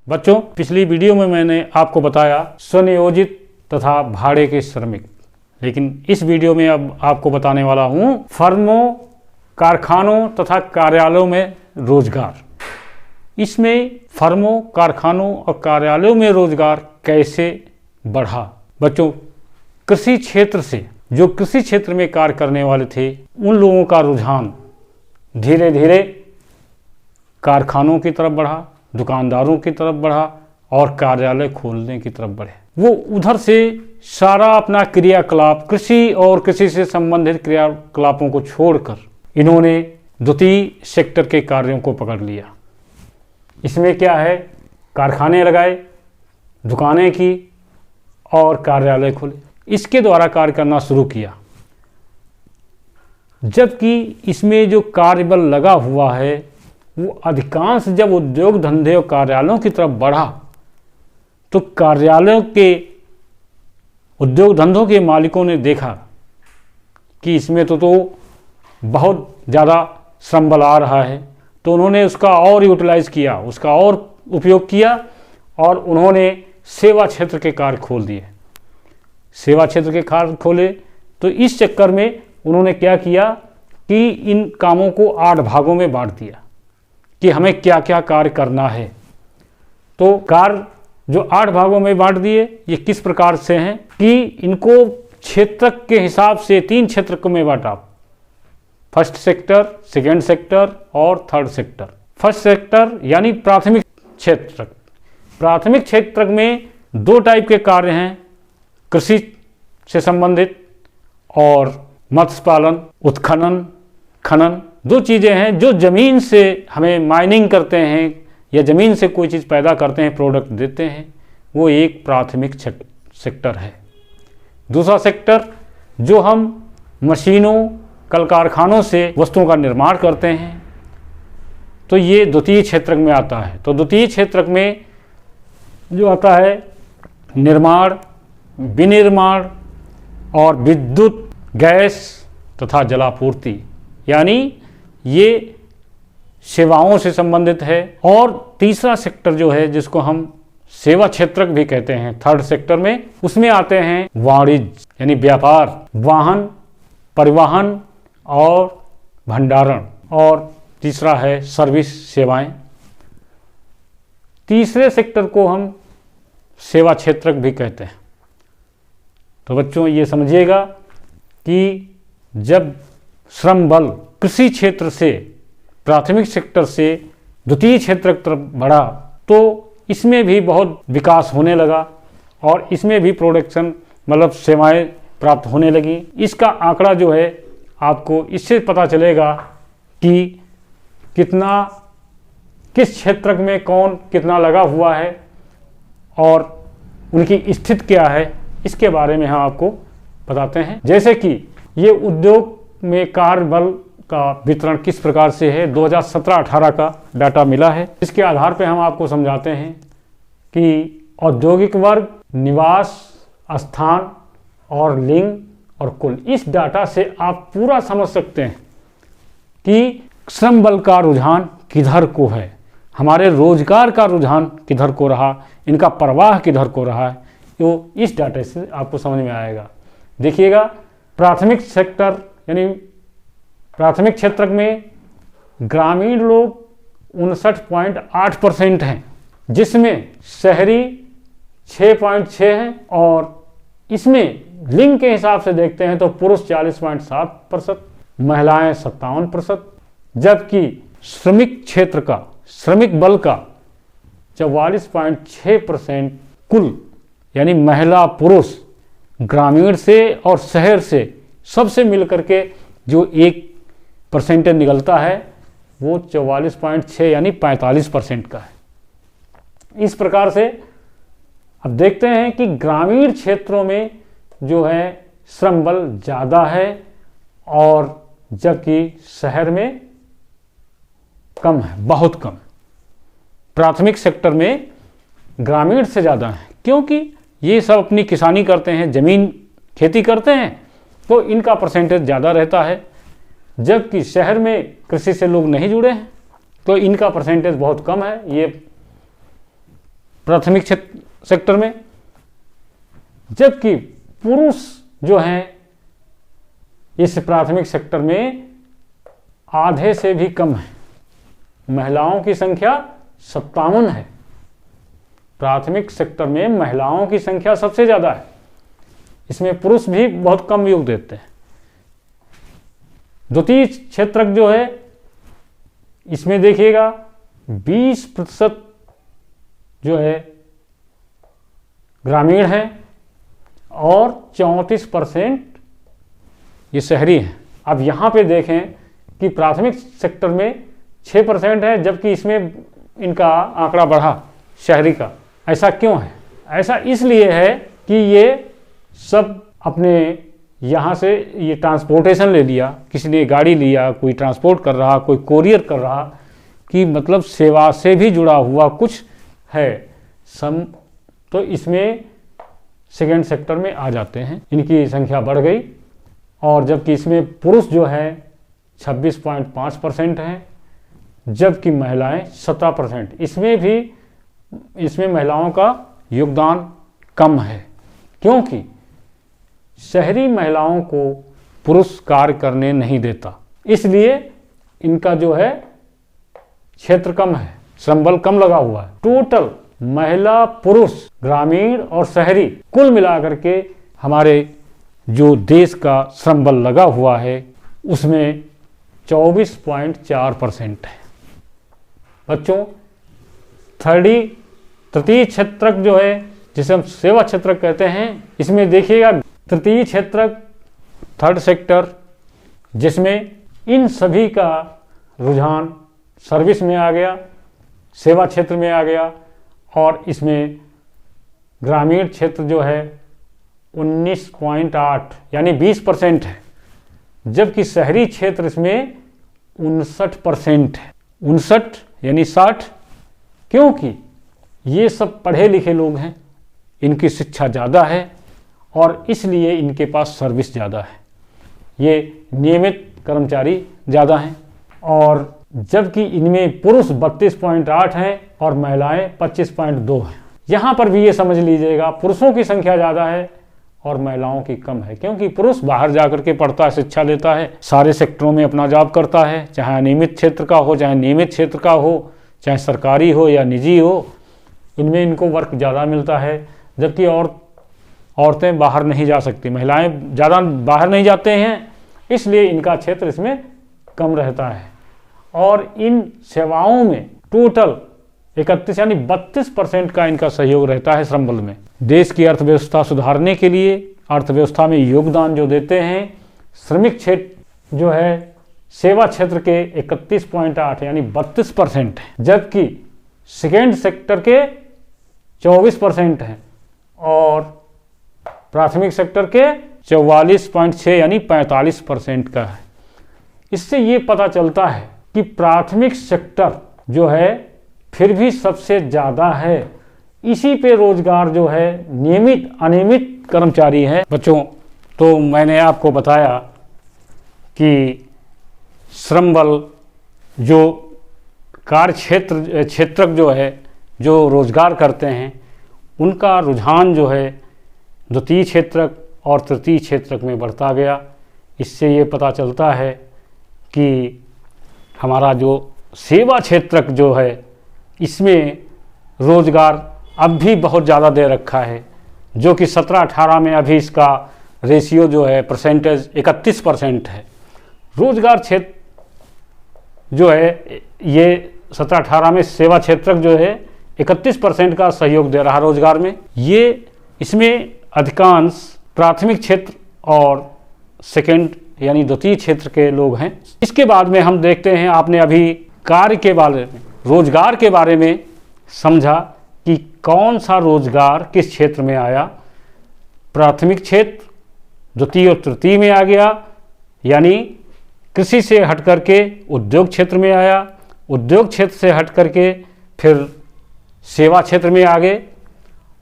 बच्चों, पिछली वीडियो में मैंने आपको बताया स्वनियोजित तथा भाड़े के श्रमिक, लेकिन इस वीडियो में अब आपको बताने वाला हूं फर्मों, कारखानों तथा कार्यालयों में रोजगार। इसमें फर्मों, कारखानों और कार्यालयों में रोजगार कैसे बढ़ा। बच्चों, कृषि क्षेत्र से जो कृषि क्षेत्र में कार्य करने वाले थे उन लोगों का रुझान धीरे धीरे कारखानों की तरफ बढ़ा, दुकानदारों की तरफ बढ़ा और कार्यालय खोलने की तरफ बढ़े। वो उधर से सारा अपना क्रियाकलाप, कृषि और कृषि से संबंधित क्रियाकलापों को छोड़कर इन्होंने द्वितीय सेक्टर के कार्यों को पकड़ लिया। इसमें क्या है, कारखाने लगाए, दुकानें की और कार्यालय खोले, इसके द्वारा कार्य करना शुरू किया। जबकि इसमें जो कार्यबल लगा हुआ है वो अधिकांश जब उद्योग धंधे और कार्यालयों की तरफ बढ़ा तो कार्यालयों के उद्योग धंधों के मालिकों ने देखा कि इसमें तो बहुत ज़्यादा श्रम बल आ रहा है, तो उन्होंने उसका और यूटिलाइज किया, उसका और उपयोग किया और उन्होंने सेवा क्षेत्र के कार्य खोल दिए। सेवा क्षेत्र के कार्य खोले तो इस चक्कर में उन्होंने क्या किया कि इन कामों को 8 भागों में बांट दिया कि हमें क्या क्या कार्य करना है। तो कार्य जो 8 भागों में बांट दिए ये किस प्रकार से हैं कि इनको क्षेत्र के हिसाब से 3 क्षेत्र में बांटा। फर्स्ट सेक्टर, सेकेंड सेक्टर और थर्ड सेक्टर। फर्स्ट सेक्टर यानी प्राथमिक क्षेत्र। प्राथमिक क्षेत्र में 2 टाइप के कार्य हैं, कृषि से संबंधित और मत्स्य पालन, उत्खनन, खनन। 2 चीज़ें हैं जो ज़मीन से हमें माइनिंग करते हैं या ज़मीन से कोई चीज़ पैदा करते हैं, प्रोडक्ट देते हैं, वो एक प्राथमिक सेक्टर है। दूसरा सेक्टर जो हम मशीनों, कल कारखानों से वस्तुओं का निर्माण करते हैं, तो ये द्वितीय क्षेत्र में आता है। तो द्वितीय क्षेत्र में जो आता है निर्माण, विनिर्माण और विद्युत, गैस तथा जलापूर्ति, यानी ये सेवाओं से संबंधित है। और तीसरा सेक्टर जो है जिसको हम सेवा क्षेत्र भी कहते हैं, थर्ड सेक्टर में, उसमें आते हैं वाणिज्य यानी व्यापार, वाहन, परिवहन और भंडारण, और तीसरा है सर्विस, सेवाएं। तीसरे सेक्टर को हम सेवा क्षेत्र भी कहते हैं। तो बच्चों ये समझिएगा कि जब श्रम बल कृषि क्षेत्र से, प्राथमिक सेक्टर से द्वितीय क्षेत्र की तरफ बढ़ा तो इसमें भी बहुत विकास होने लगा और इसमें भी प्रोडक्शन मतलब सेवाएं प्राप्त होने लगी। इसका आंकड़ा जो है आपको इससे पता चलेगा कि कितना, किस क्षेत्र में कौन कितना लगा हुआ है और उनकी स्थिति क्या है, इसके बारे में हम आपको बताते हैं। जैसे कि ये उद्योग में कार्य बल का वितरण किस प्रकार से है, 2017-18 का डाटा मिला है। इसके आधार पर हम आपको समझाते हैं कि औद्योगिक वर्ग, निवास स्थान और लिंग और कुल, इस डाटा से आप पूरा समझ सकते हैं कि श्रम बल का रुझान किधर को है, हमारे रोजगार का रुझान किधर को रहा, इनका प्रवाह किधर को रहा है। तो इस डाटा से आपको समझ में आएगा। देखिएगा, प्राथमिक सेक्टर यानी प्राथमिक क्षेत्र में ग्रामीण लोग 59.8% हैं, जिसमें शहरी 6.6 हैं और इसमें लिंग के हिसाब से देखते हैं तो पुरुष 40.7%, महिलाएं 57%, जबकि श्रमिक क्षेत्र का, श्रमिक बल का 44.6% कुल यानी महिला पुरुष ग्रामीण से और शहर से सबसे मिलकर के जो 1% निकलता है वो 44.6 यानी 45% का है। इस प्रकार से अब देखते हैं कि ग्रामीण क्षेत्रों में जो है श्रम बल ज़्यादा है और जबकि शहर में कम है, बहुत कम। प्राथमिक सेक्टर में ग्रामीण से ज़्यादा है क्योंकि ये सब अपनी किसानी करते हैं, ज़मीन खेती करते हैं, तो इनका परसेंटेज ज़्यादा रहता है। जबकि शहर में कृषि से लोग नहीं जुड़े हैं तो इनका परसेंटेज बहुत कम है। ये प्राथमिक सेक्टर में, जबकि पुरुष जो हैं इस प्राथमिक सेक्टर में आधे से भी कम है। महिलाओं की संख्या 57 है। प्राथमिक सेक्टर में महिलाओं की संख्या सबसे ज़्यादा है, इसमें पुरुष भी बहुत कम योग देते हैं। द्वितीय क्षेत्रक जो है इसमें देखिएगा 20% जो है ग्रामीण है और 34% ये शहरी हैं। अब यहाँ पे देखें कि प्राथमिक सेक्टर में 6% है, जबकि इसमें इनका आंकड़ा बढ़ा शहरी का। ऐसा क्यों है? ऐसा इसलिए है कि ये सब अपने यहाँ से ये ट्रांसपोर्टेशन ले लिया, किसी ने गाड़ी लिया, कोई ट्रांसपोर्ट कर रहा, कोई कोरियर कर रहा, कि मतलब सेवा से भी जुड़ा हुआ कुछ है तो इसमें सेकेंड सेक्टर में आ जाते हैं। इनकी संख्या बढ़ गई। और जबकि इसमें पुरुष जो है 26.5% हैं, जबकि महिलाएं 17%। इसमें महिलाओं का योगदान कम है, क्योंकि शहरी महिलाओं को पुरुष कार्य करने नहीं देता, इसलिए इनका जो है क्षेत्र कम है, श्रम बल कम लगा हुआ है। टोटल महिला पुरुष ग्रामीण और शहरी कुल मिलाकर के हमारे जो देश का श्रम बल लगा हुआ है उसमें 24.4% है। बच्चों, तृतीय क्षेत्रक जो है जिसे हम सेवा क्षेत्रक कहते हैं, इसमें देखिएगा तृतीय क्षेत्रक थर्ड सेक्टर, जिसमें इन सभी का रुझान सर्विस में आ गया, सेवा क्षेत्र में आ गया, और इसमें ग्रामीण क्षेत्र जो है 19.8 यानी 20% है, जबकि शहरी क्षेत्र इसमें 59% है। 59 यानी 60, क्योंकि ये सब पढ़े लिखे लोग हैं, इनकी शिक्षा ज़्यादा है और इसलिए इनके पास सर्विस ज़्यादा है, ये नियमित कर्मचारी ज़्यादा हैं। और जबकि इनमें पुरुष 32.8 हैं और महिलाएं 25.2 हैं। यहाँ पर भी ये समझ लीजिएगा पुरुषों की संख्या ज़्यादा है और महिलाओं की कम है, क्योंकि पुरुष बाहर जाकर के पढ़ता है, शिक्षा लेता है, सारे सेक्टरों में अपना जॉब करता है, चाहे अनियमित क्षेत्र का हो, चाहे नियमित क्षेत्र का हो, चाहे सरकारी हो या निजी हो, इनमें इनको वर्क ज़्यादा मिलता है। जबकि औरतें बाहर नहीं जा सकती, महिलाएं ज़्यादा बाहर नहीं जाते हैं, इसलिए इनका क्षेत्र इसमें कम रहता है। और इन सेवाओं में टोटल 31 यानी 32% का इनका सहयोग रहता है श्रम बल में। देश की अर्थव्यवस्था सुधारने के लिए अर्थव्यवस्था में योगदान जो देते हैं, श्रमिक क्षेत्र जो है सेवा क्षेत्र के 31.8 यानी 32% है, जबकि सेकेंड सेक्टर के 24% हैं और प्राथमिक सेक्टर के 44.6 यानी 45% का है। इससे ये पता चलता है कि प्राथमिक सेक्टर जो है फिर भी सबसे ज़्यादा है, इसी पे रोजगार जो है नियमित अनियमित कर्मचारी है। बच्चों, तो मैंने आपको बताया कि श्रम बल जो क्षेत्रक जो है जो रोजगार करते हैं, उनका रुझान जो है द्वितीय क्षेत्रक और तृतीय क्षेत्रक में बढ़ता गया। इससे ये पता चलता है कि हमारा जो सेवा क्षेत्रक जो है इसमें रोजगार अब भी बहुत ज़्यादा दे रखा है, जो कि 17-18 में अभी इसका रेशियो जो है परसेंटेज 31% है। रोजगार क्षेत्र जो है ये 17-18 में सेवा क्षेत्रक जो है 31% का सहयोग दे रहा रोजगार में। ये इसमें अधिकांश प्राथमिक क्षेत्र और सेकंड यानी द्वितीय क्षेत्र के लोग हैं। इसके बाद में हम देखते हैं, आपने अभी कार्य के बारे में, रोजगार के बारे में समझा कि कौन सा रोजगार किस क्षेत्र में आया। प्राथमिक क्षेत्र द्वितीय और तृतीय में आ गया, यानी कृषि से हट करके उद्योग क्षेत्र में आया, उद्योग क्षेत्र से हट करके फिर सेवा क्षेत्र में आ गए।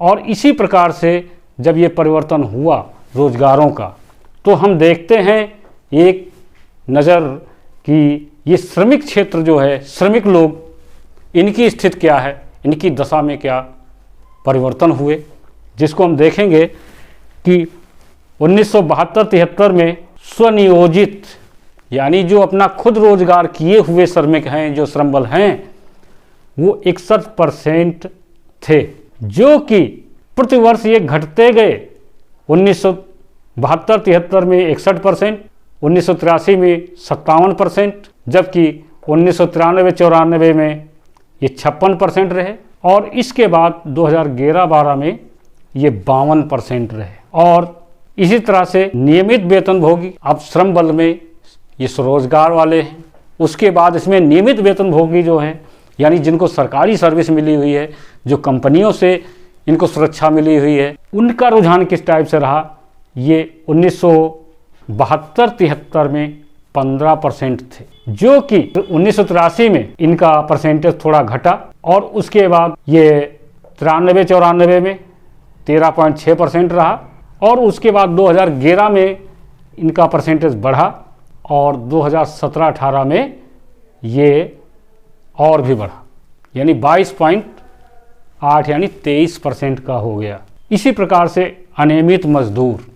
और इसी प्रकार से जब ये परिवर्तन हुआ रोजगारों का, तो हम देखते हैं एक नज़र कि ये श्रमिक क्षेत्र जो है, श्रमिक लोग, इनकी स्थिति क्या है, इनकी दशा में क्या परिवर्तन हुए, जिसको हम देखेंगे कि 1972-73 में स्वनियोजित यानी जो अपना खुद रोजगार किए हुए श्रमिक हैं, जो श्रम बल हैं, वो 61% थे, जो कि प्रतिवर्ष ये घटते गए। 1972-73 में 61%, 1983 में 57%, जबकि 1993-94 में ये 56% रहे, और इसके बाद 2011-12 में ये 52% रहे। और इसी तरह से नियमित वेतनभोगी, अब श्रम बल में ये स्वरोजगार वाले हैं, उसके बाद इसमें नियमित वेतनभोगी जो हैं, यानी जिनको सरकारी सर्विस मिली हुई है, जो कंपनियों से इनको सुरक्षा मिली हुई है, उनका रुझान किस टाइप से रहा। ये 1972-73 में 15% थे, जो कि 1983 में इनका परसेंटेज थोड़ा घटा, और उसके बाद ये 93-94 में 13.6% रहा, और उसके बाद 2011 में इनका परसेंटेज बढ़ा, और 2017-18 में ये और भी बढ़ा, यानी 22.8 यानी 23% का हो गया। इसी प्रकार से अनियमित मजदूर,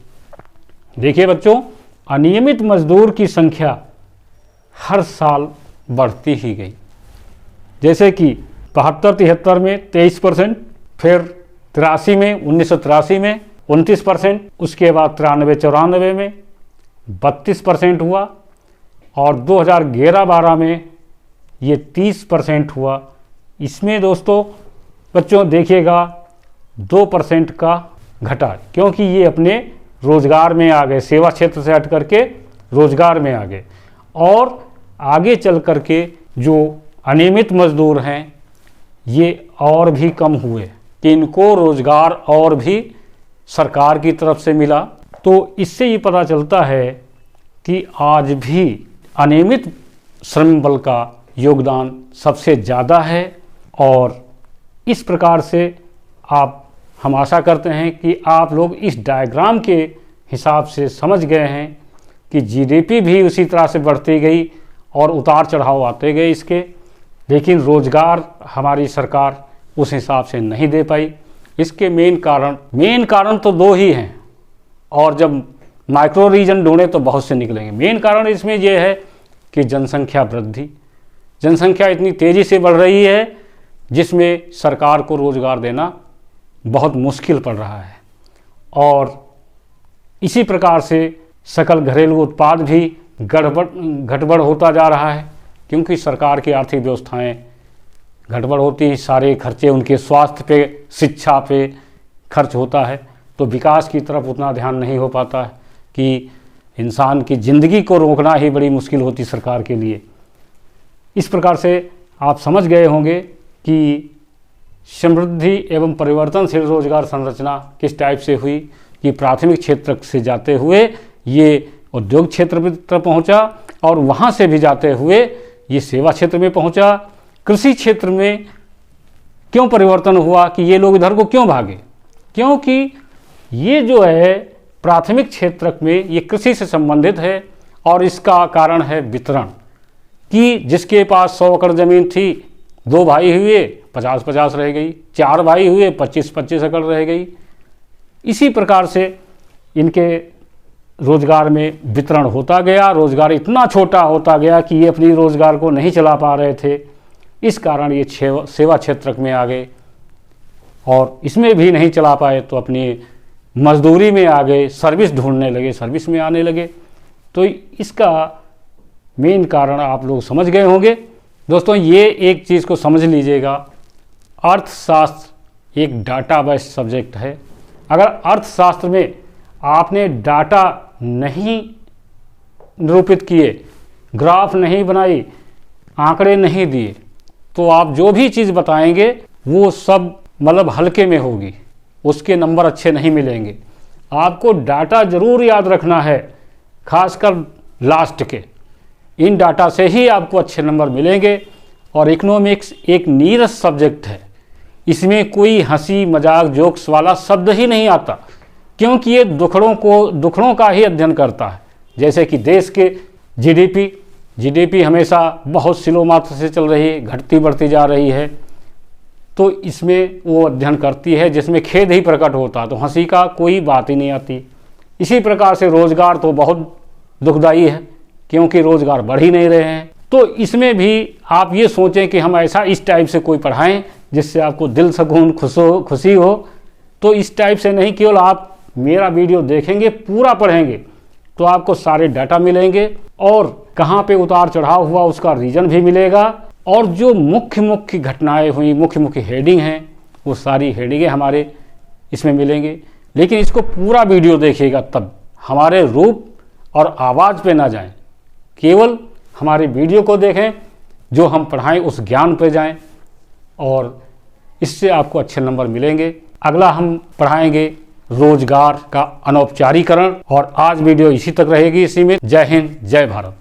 देखिए बच्चों, अनियमित मजदूर की संख्या हर साल बढ़ती ही गई। जैसे कि 72-73 में 23%, फिर 83 में 1983 में 29%, उसके बाद 93-94 में 32% हुआ, और 2011-12 में ये 30% हुआ। इसमें दोस्तों बच्चों देखिएगा 2% का घटा, क्योंकि ये अपने रोजगार में आ गए, सेवा क्षेत्र से हट करके रोजगार में आ गए। और आगे चल करके जो अनियमित मजदूर हैं ये और भी कम हुए, कि इनको रोजगार और भी सरकार की तरफ से मिला। तो इससे ये पता चलता है कि आज भी अनियमित श्रम बल का योगदान सबसे ज़्यादा है। और इस प्रकार से हम आशा करते हैं कि आप लोग इस डायग्राम के हिसाब से समझ गए हैं कि जीडीपी भी उसी तरह से बढ़ती गई और उतार चढ़ाव आते गए इसके, लेकिन रोजगार हमारी सरकार उस हिसाब से नहीं दे पाई। इसके मेन कारण तो दो ही हैं, और जब माइक्रो रीजन ढूंढे तो बहुत से निकलेंगे। मेन कारण इसमें यह है कि जनसंख्या वृद्धि, जनसंख्या इतनी तेज़ी से बढ़ रही है जिसमें सरकार को रोजगार देना बहुत मुश्किल पड़ रहा है। और इसी प्रकार से सकल घरेलू उत्पाद भी गड़बड़ होता जा रहा है, क्योंकि सरकार की आर्थिक व्यवस्थाएं गड़बड़ होती, सारे खर्चे उनके स्वास्थ्य पे, शिक्षा पे खर्च होता है, तो विकास की तरफ उतना ध्यान नहीं हो पाता है कि इंसान की ज़िंदगी को रोकना ही बड़ी मुश्किल होती सरकार के लिए। इस प्रकार से आप समझ गए होंगे कि समृद्धि एवं परिवर्तनशील रोजगार संरचना किस टाइप से हुई, कि प्राथमिक क्षेत्र से जाते हुए ये उद्योग क्षेत्र तक पहुंचा, और वहां से भी जाते हुए ये सेवा क्षेत्र में पहुंचा। कृषि क्षेत्र में क्यों परिवर्तन हुआ, कि ये लोग इधर को क्यों भागे, क्योंकि ये जो है प्राथमिक क्षेत्र में ये कृषि से संबंधित है, और इसका कारण है वितरण, कि जिसके पास 100 एकड़ ज़मीन थी, 2 भाई हुए 50-50 रह गई, 4 भाई हुए 25-25 एकड़ रह गई। इसी प्रकार से इनके रोजगार में वितरण होता गया, रोजगार इतना छोटा होता गया कि ये अपनी रोजगार को नहीं चला पा रहे थे। इस कारण ये सेवा क्षेत्र में आ गए, और इसमें भी नहीं चला पाए तो अपनी मजदूरी में आ गए, सर्विस ढूंढने लगे, सर्विस में आने लगे। तो इसका मेन कारण आप लोग समझ गए होंगे। दोस्तों ये एक चीज़ को समझ लीजिएगा, अर्थशास्त्र एक डाटा बेस्ड सब्जेक्ट है। अगर अर्थशास्त्र में आपने डाटा नहीं निरूपित किए, ग्राफ नहीं बनाई, आंकड़े नहीं दिए, तो आप जो भी चीज़ बताएंगे वो सब मतलब हल्के में होगी, उसके नंबर अच्छे नहीं मिलेंगे। आपको डाटा ज़रूर याद रखना है, खासकर लास्ट के। इन डाटा से ही आपको अच्छे नंबर मिलेंगे। और इकोनॉमिक्स एक नीरस सब्जेक्ट है, इसमें कोई हंसी मजाक जोक्स वाला शब्द ही नहीं आता, क्योंकि ये दुखड़ों का ही अध्ययन करता है। जैसे कि देश के जीडीपी हमेशा बहुत स्लो मात्रा से चल रही है, घटती बढ़ती जा रही है। तो इसमें वो अध्ययन करती है जिसमें खेद ही प्रकट होता, तो हंसी का कोई बात ही नहीं आती। इसी प्रकार से रोजगार तो बहुत दुखदाई है, क्योंकि रोजगार बढ़ ही नहीं रहे हैं। तो इसमें भी आप ये सोचें कि हम ऐसा इस टाइप से कोई पढ़ाएं जिससे आपको दिल सुकून खुशी हो। तो इस टाइप से नहीं, केवल आप मेरा वीडियो देखेंगे, पूरा पढ़ेंगे तो आपको सारे डाटा मिलेंगे और कहाँ पे उतार चढ़ाव हुआ उसका रीज़न भी मिलेगा, और जो मुख्य मुख्य घटनाएं हुई, मुख्य मुख्य हेडिंग हैं, वो सारी हेडिंगें हमारे इसमें मिलेंगे। लेकिन इसको पूरा वीडियो देखिएगा, तब हमारे रूप और आवाज़ पे ना जाएं, केवल हमारे वीडियो को देखें, जो हम पढ़ाएं उस ज्ञान पे जाएं, और इससे आपको अच्छे नंबर मिलेंगे। अगला हम पढ़ाएंगे रोजगार का अनौपचारिकरण, और आज वीडियो इसी तक रहेगी। इसी में जय हिंद, जय भारत।